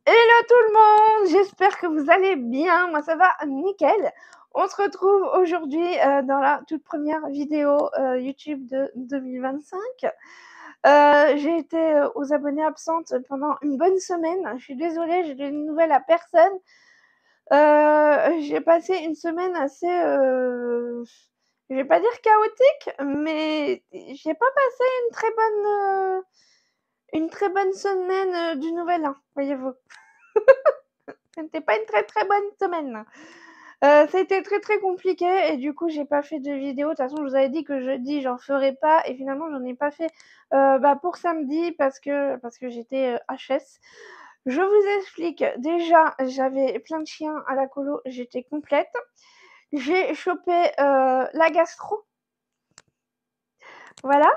Hello tout le monde, j'espère que vous allez bien, moi ça va nickel. On se retrouve aujourd'hui dans la toute première vidéo YouTube de 2025. J'ai été aux abonnés absentes pendant une bonne semaine, je suis désolée, j'ai donné une nouvelle à personne. J'ai passé une semaine assez, je vais pas dire chaotique, mais j'ai pas passé une très bonne semaine du nouvel an, voyez-vous. C'était pas une très bonne semaine. Ça a été très compliqué et du coup j'ai pas fait de vidéo. De toute façon je vous avais dit que jeudi j'en ferais pas et finalement j'en ai pas fait pour samedi parce que j'étais HS. Je vous explique. Déjà j'avais plein de chiens à la colo, j'étais complète. J'ai chopé la gastro. Voilà.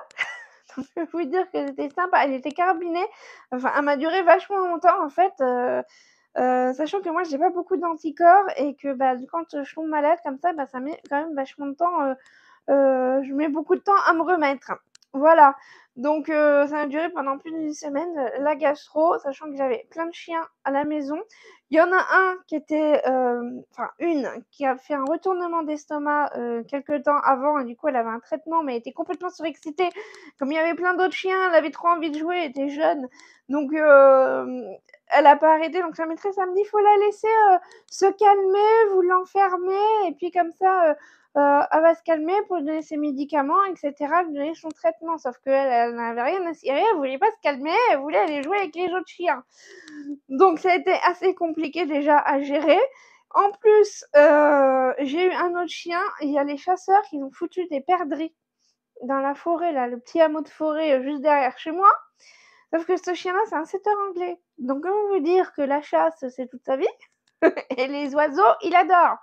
Donc je peux vous dire que c'était sympa. Elle était carabinée. Enfin, elle m'a duré vachement longtemps en fait. Sachant que moi j'ai pas beaucoup d'anticorps et que quand je tombe malade comme ça, ça met quand même vachement de temps, je mets beaucoup de temps à me remettre. Voilà, donc ça a duré pendant plus d'une semaine, la gastro, sachant que j'avais plein de chiens à la maison. Il y en a un qui était, une qui a fait un retournement d'estomac, quelque temps avant et du coup elle avait un traitement mais elle était complètement surexcitée. Comme il y avait plein d'autres chiens, elle avait trop envie de jouer, elle était jeune, donc elle a pas arrêté. Donc sa maîtresse elle me dit: «Faut la laisser, se calmer, vous l'enfermez et puis comme ça, elle va se calmer pour lui donner ses médicaments et cetera, lui donner son traitement». Sauf qu'elle, elle n'avait rien à cirer, elle voulait pas se calmer, elle voulait aller jouer avec les autres chiens. Donc ça a été assez compliqué déjà à gérer. En plus, j'ai eu un autre chien, il y a les chasseurs qui ont foutu des perdrix dans la forêt là, le petit hameau de forêt, juste derrière chez moi. Sauf que ce chien-là, c'est un setter anglais. Donc comment vous dire que la chasse, c'est toute sa vie et les oiseaux, il adore.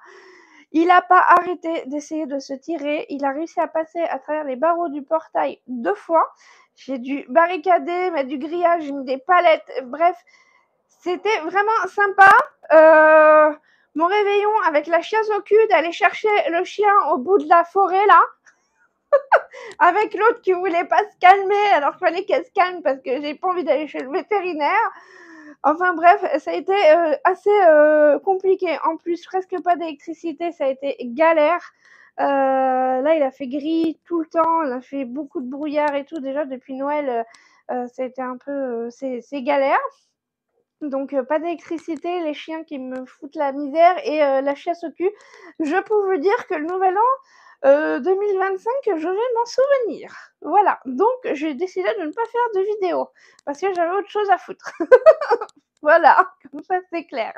Il n'a pas arrêté d'essayer de se tirer. Il a réussi à passer à travers les barreaux du portail 2 fois. J'ai dû barricader, mettre du grillage, j'ai mis des palettes. Bref, c'était vraiment sympa. Mon réveillon avec la chiasse au cul d'aller chercher le chien au bout de la forêt là, avec l'autre qui voulait pas se calmer alors qu'il fallait qu'elle se calme parce que j'ai pas envie d'aller chez le vétérinaire. Enfin bref, ça a été assez compliqué. En plus, presque pas d'électricité, ça a été galère. Là, il a fait gris tout le temps, il a fait beaucoup de brouillard et tout. Déjà, depuis Noël, ça a été un peu... c'est galère. Donc, pas d'électricité, les chiens qui me foutent la misère et la chiasse au cul. Je peux vous dire que le nouvel an 2025, je vais m'en souvenir. Voilà, donc j'ai décidé de ne pas faire de vidéo parce que j'avais autre chose à foutre. Voilà, comme ça c'est clair.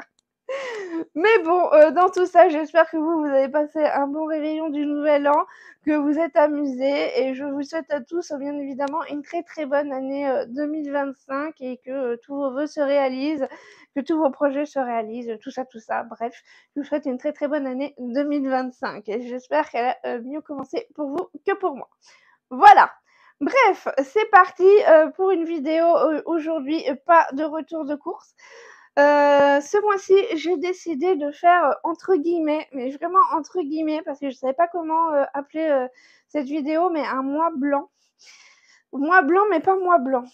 Mais bon, dans tout ça, j'espère que vous avez passé un bon réveillon du nouvel an, que vous êtes amusés et je vous souhaite à tous, bien évidemment, une très bonne année 2025 et que tous vos vœux se réalisent, que tous vos projets se réalisent, tout ça. Bref, je vous souhaite une très bonne année 2025 et j'espère qu'elle a mieux commencé pour vous que pour moi. Voilà. Bref, c'est parti pour une vidéo aujourd'hui, pas de retour de course. Ce mois-ci, j'ai décidé de faire entre guillemets, mais vraiment entre guillemets, parce que je savais pas comment appeler cette vidéo, mais un mois blanc. Mois blanc, mais pas mois blanc.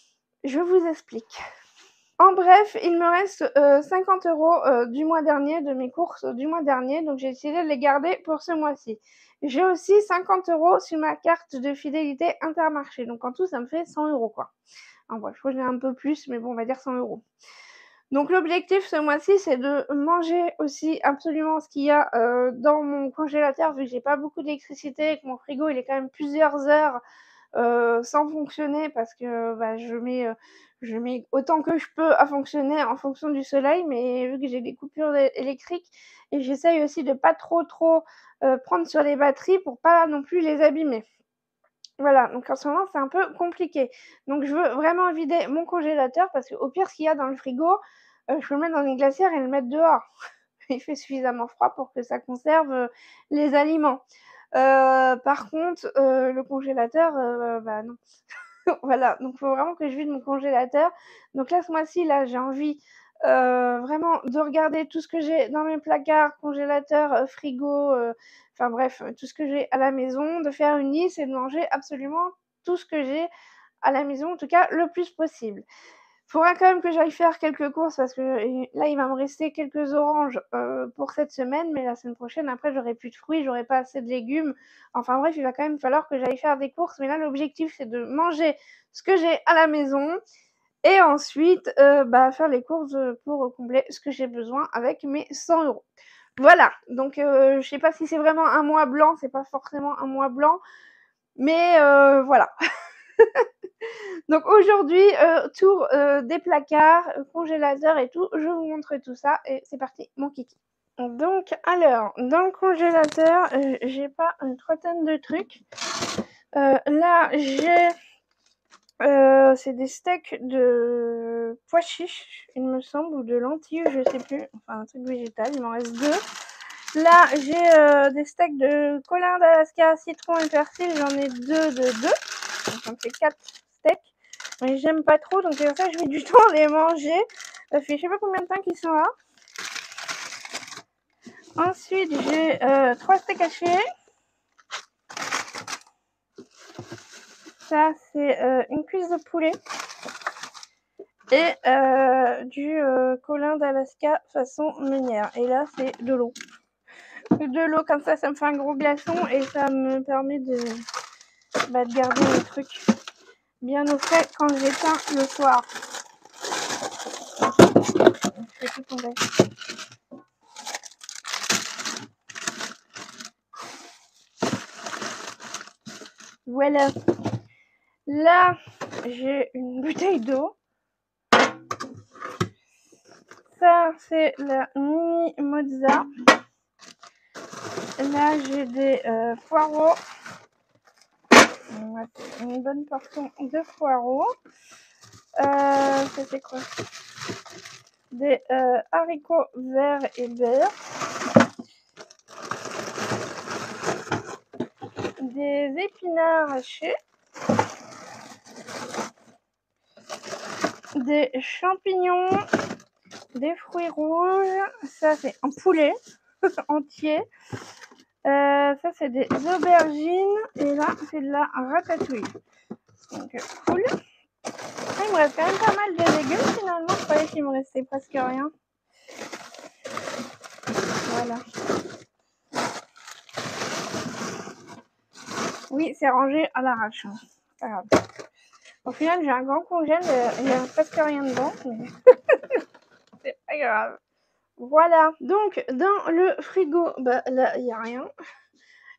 Je vous explique. En bref, il me reste 50 € du mois dernier, de mes courses du mois dernier, donc j'ai décidé de les garder pour ce mois-ci. J'ai aussi 50 € sur ma carte de fidélité Intermarché, donc en tout, ça me fait 100 € quoi. En bref, je crois que j'ai un peu plus, mais bon, on va dire 100 €. Donc l'objectif ce mois-ci, c'est de manger aussi absolument ce qu'il y a dans mon congélateur, vu que j'ai pas beaucoup d'électricité et que mon frigo il est quand même plusieurs heures sans fonctionner parce que je mets autant que je peux à fonctionner en fonction du soleil, mais vu que j'ai des coupures électriques et j'essaye aussi de pas trop prendre sur les batteries pour pas non plus les abîmer. Voilà, donc en ce moment c'est un peu compliqué. Donc je veux vraiment vider mon congélateur parce qu'au pire ce qu'il y a dans le frigo, je peux le mettre dans une glacière et le mettre dehors. Il fait suffisamment froid pour que ça conserve les aliments. Par contre, le congélateur, non. Voilà, donc il faut vraiment que je vide mon congélateur. Donc là, ce mois-ci, là, j'ai envie vraiment de regarder tout ce que j'ai dans mes placards, congélateur, frigo, enfin bref, tout ce que j'ai à la maison, de faire une liste et de manger absolument tout ce que j'ai à la maison, en tout cas le plus possible. Faudra quand même que j'aille faire quelques courses parce que là, il va me rester quelques oranges pour cette semaine, mais la semaine prochaine, après, j'aurai plus de fruits, j'aurai pas assez de légumes. Enfin bref, il va quand même falloir que j'aille faire des courses. Mais là, l'objectif, c'est de manger ce que j'ai à la maison et ensuite faire les courses pour combler ce que j'ai besoin avec mes 100 €. Voilà, donc je sais pas si c'est vraiment un mois blanc, c'est pas forcément un mois blanc, mais voilà. Donc aujourd'hui, tour des placards, congélateur et tout, je vous montre tout ça et c'est parti, mon kiki. Donc alors, dans le congélateur, j'ai pas une trentaine de trucs. Là, j'ai c'est des steaks de pois chiches, il me semble, ou de lentilles, je sais plus, enfin un truc végétal, il m'en reste 2. Là, j'ai des steaks de colin d'Alaska, citron et persil, j'en ai 2 de 2, donc ça me fait 4 steaks. Mais j'aime pas trop, donc c'est pour ça que je mets du temps à les manger. Ça fait je sais pas combien de temps qu'ils sont là. Ensuite, j'ai 3 steaks hachés. Ça, c'est une cuisse de poulet. Et du colin d'Alaska façon meunière. Et là, c'est de l'eau. De l'eau, comme ça me fait un gros glaçon et ça me permet de garder les trucs bien au frais quand j'éteins le soir. Je fais tout tomber. Voilà. Là, j'ai une bouteille d'eau. Ça, c'est la mini mozza. Là, j'ai des poireaux. Une bonne portion de poireaux. Ça, c'est quoi? Des haricots verts et beurre. Des épinards hachés. Des champignons. Des fruits rouges. Ça, c'est un poulet entier. Ça, c'est des aubergines. Et là, c'est de la ratatouille. Donc, cool. Il me reste quand même pas mal de légumes finalement. Je croyais qu'il me restait presque rien. Voilà. Oui, c'est rangé à l'arrache. Pas grave. Au final, j'ai un grand congèle. Il n'y a presque rien dedans. Mais c'est pas grave. Voilà. Donc, dans le frigo, là, il n'y a rien.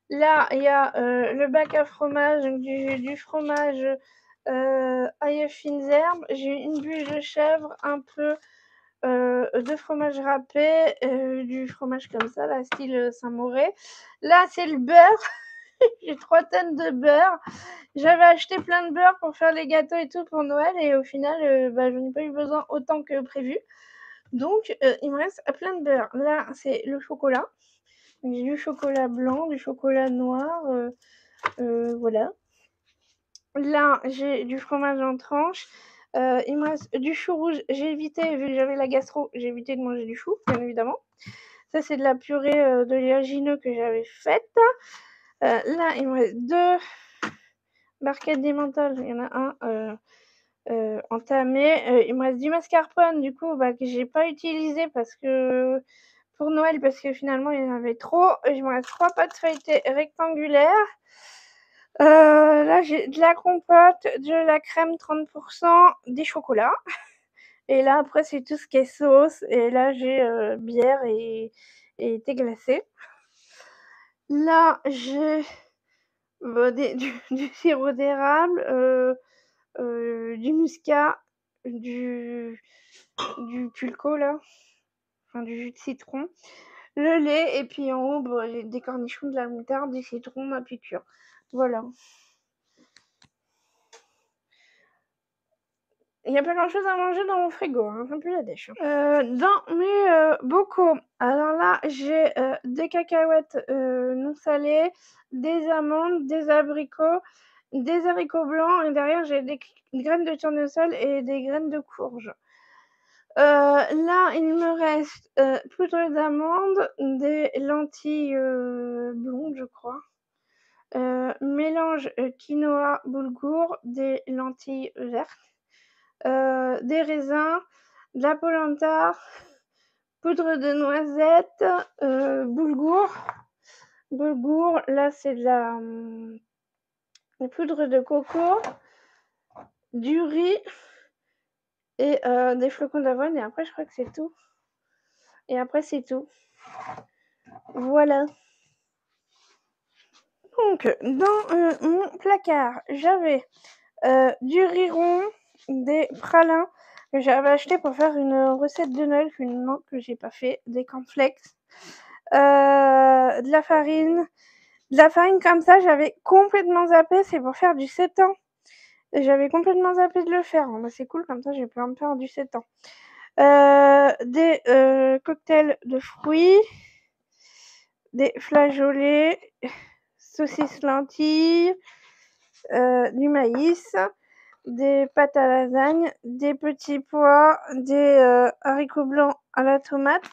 Là, il y a le bac à fromage, donc du fromage ail fines herbes. J'ai une bûche de chèvre, un peu de fromage râpé, du fromage comme ça, là, style Saint-Mauré. Là, c'est le beurre. J'ai 3 tonnes de beurre. J'avais acheté plein de beurre pour faire les gâteaux et tout pour Noël et au final, je n'ai pas eu besoin autant que prévu. Donc, il me reste plein de beurre. Là, c'est le chocolat. J'ai du chocolat blanc, du chocolat noir, voilà. Là, j'ai du fromage en tranches. Il me reste du chou rouge. J'ai évité, vu que j'avais la gastro, j'ai évité de manger du chou, bien évidemment. Ça, c'est de la purée d'oléagineux que j'avais faite. Là, il me reste 2 barquettes d'emmental. Il y en a un entamé. Il me reste du mascarpone, du coup, que j'ai pas utilisé parce que pour Noël, parce que finalement, il y en avait trop. Il me reste 3 pâtes feuilletées rectangulaires. Là, j'ai de la compote, de la crème 30%, des chocolats. Et là, après, c'est tout ce qui est sauce. Et là, j'ai bière et thé glacé. Là, j'ai du sirop d'érable, du muscat, du pulco, là, enfin du jus de citron, le lait, et puis en haut, j'ai des cornichons, de la moutarde, du citron, ma piqûre. Voilà. Il n'y a pas grand chose à manger dans mon frigo, hein, c'est un peu la dèche. Dans mes bocaux, alors là, j'ai des cacahuètes non salées, des amandes, des abricots, des haricots blancs, et derrière, j'ai des graines de tournesol et des graines de courge. Là, il me reste poudre d'amandes, des lentilles blondes, je crois. Mélange quinoa boulgour, des lentilles vertes. des raisins, de la polenta, poudre de noisettes, boulgour. Là, c'est de la poudre de coco, du riz et des flocons d'avoine. Et après, je crois que c'est tout. Voilà. Donc, dans mon placard, j'avais du riz rond, des pralins que j'avais acheté pour faire une recette de Noël finalement que j'ai pas fait, des cornflakes, de la farine. De la farine comme ça, j'avais complètement zappé, c'est pour faire du 7 ans. J'avais complètement zappé de le faire. Bah, c'est cool, comme ça j'ai pu en faire du 7 ans. Des cocktails de fruits, des flageolets, saucisses lentilles, du maïs, des pâtes à lasagne, des petits pois, des haricots blancs à la tomate,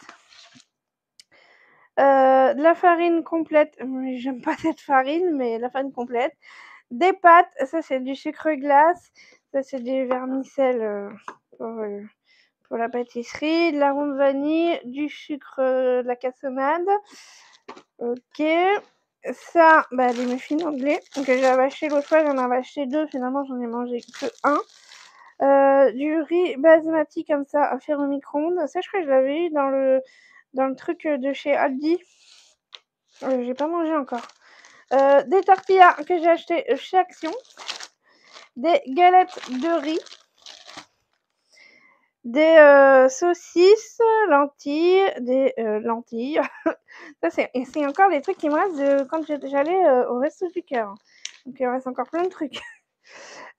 de la farine complète, j'aime pas cette farine, mais la farine complète, des pâtes, ça c'est du sucre glace, ça c'est du vermicelle pour la pâtisserie, de l'arôme vanille, du sucre, de la cassonade. Ok. Ça, des muffins anglais que j'avais acheté l'autre fois, j'en avais acheté 2, finalement j'en ai mangé que 1. Du riz basmati comme ça à faire au micro-ondes. Ça, je crois que je l'avais eu dans le truc de chez Aldi. J'ai pas mangé encore. Des tortillas que j'ai acheté chez Action. Des galettes de riz. Des saucisses, lentilles, des lentilles. Ça, c'est encore les trucs qui me restent de quand j'allais au Resto du Cœur. Donc, il me reste encore plein de trucs.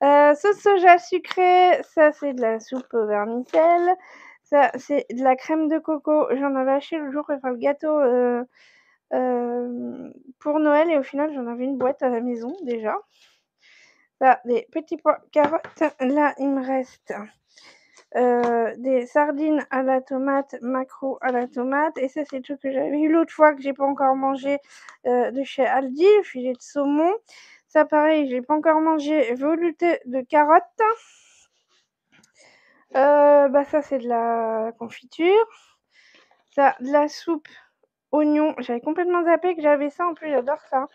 Sauce soja sucrée, ça, c'est de la soupe au vermicelle. Ça, c'est de la crème de coco. J'en avais acheté le jour pour faire le gâteau pour Noël et au final, j'en avais une boîte à la maison déjà. Ça, des petits pois, carottes. Là, il me reste des sardines à la tomate, maquereaux à la tomate. Et ça, c'est le truc que j'avais eu l'autre fois que j'ai pas encore mangé de chez Aldi, le filet de saumon. Ça, pareil, j'ai pas encore mangé. Velouté de carottes. Ça, c'est de la confiture. Ça, de la soupe oignon. J'avais complètement zappé que j'avais ça. En plus, j'adore ça.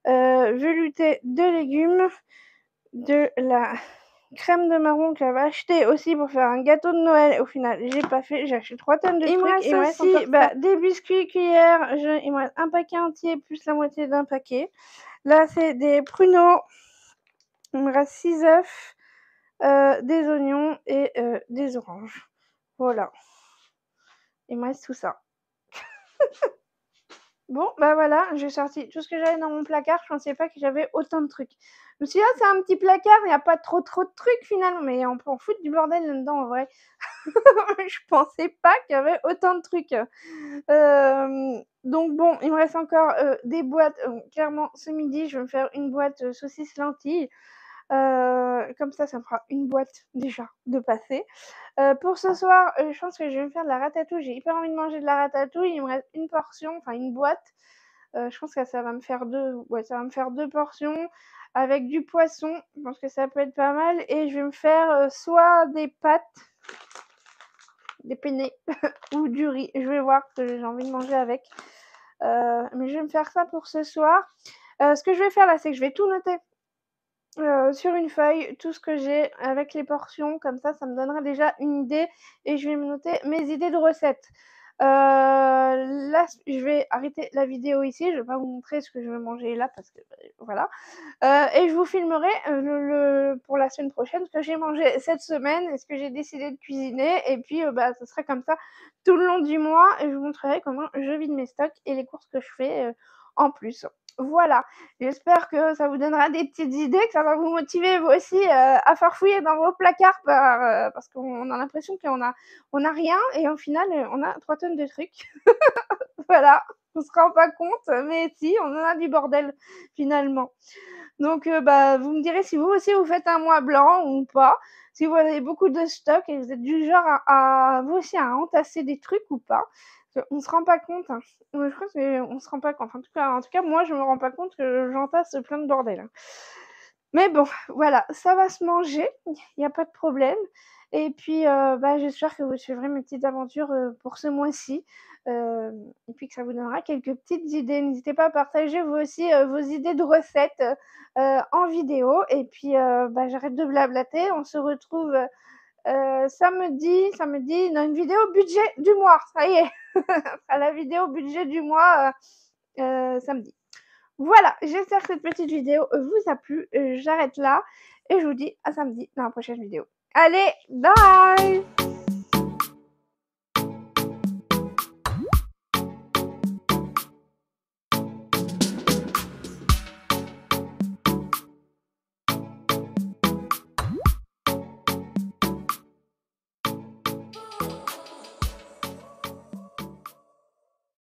Velouté de légumes. De la crème de marron que j'avais acheté aussi pour faire un gâteau de Noël. Au final, j'ai pas fait. J'ai acheté 3 tonnes de trucs. Il me reste aussi des biscuits cuillères. Il me reste un paquet entier plus la moitié d'un paquet. Là, c'est des pruneaux. Il me reste 6 œufs, des oignons et des oranges. Voilà. Il me reste tout ça. Bon, voilà, j'ai sorti tout ce que j'avais dans mon placard. Je pensais pas que j'avais autant de trucs. Je me suis dit, c'est un petit placard, il n'y a pas trop de trucs finalement. Mais on peut en foutre du bordel là-dedans en vrai. Je pensais pas qu'il y avait autant de trucs. Donc bon, il me reste encore des boîtes. Clairement, ce midi, je vais me faire une boîte saucisses lentilles. Comme ça me fera une boîte déjà de passer. Pour ce soir, je pense que je vais me faire de la ratatouille. J'ai hyper envie de manger de la ratatouille. Il me reste une portion, enfin une boîte. Je pense que ça va me faire 2 portions avec du poisson. Je pense que ça peut être pas mal. Et je vais me faire soit des pâtes, des penne ou du riz. Je vais voir ce que j'ai envie de manger avec. Mais je vais me faire ça pour ce soir. Ce que je vais faire là, c'est que je vais tout noter sur une feuille, tout ce que j'ai avec les portions. Comme ça me donnera déjà une idée et je vais me noter mes idées de recettes. Là, je vais arrêter la vidéo ici. Je vais pas vous montrer ce que je vais manger là parce que voilà. Et je vous filmerai pour la semaine prochaine ce que j'ai mangé cette semaine et ce que j'ai décidé de cuisiner. Et puis, ce sera comme ça tout le long du mois et je vous montrerai comment je vide mes stocks et les courses que je fais en plus. Voilà, j'espère que ça vous donnera des petites idées, que ça va vous motiver vous aussi à farfouiller dans vos placards parce qu'on a l'impression qu'on a rien et au final on a 3 tonnes de trucs. Voilà, on se rend pas compte, mais si, on en a du bordel finalement. Donc vous me direz si vous aussi vous faites un mois blanc ou pas, si vous avez beaucoup de stock et vous êtes du genre à vous aussi à entasser des trucs ou pas. On se rend pas compte, hein. Je crois qu'on se rend pas compte. En tout cas, moi je me rends pas compte que j'entasse plein de bordel, hein. Mais bon, voilà, ça va se manger, il y a pas de problème et puis, bah, j'espère que vous suivrez mes petites aventures, pour ce mois-ci, et puis que ça vous donnera quelques petites idées. N'hésitez pas à partager vous aussi, vos idées de recettes, en vidéo et puis, bah, j'arrête de blablater. On se retrouve, samedi dans une vidéo budget du mois. Ça y est, à la vidéo budget du mois, samedi. Voilà, j'espère que cette petite vidéo vous a plu. J'arrête là et je vous dis à samedi dans la prochaine vidéo. Allez, bye!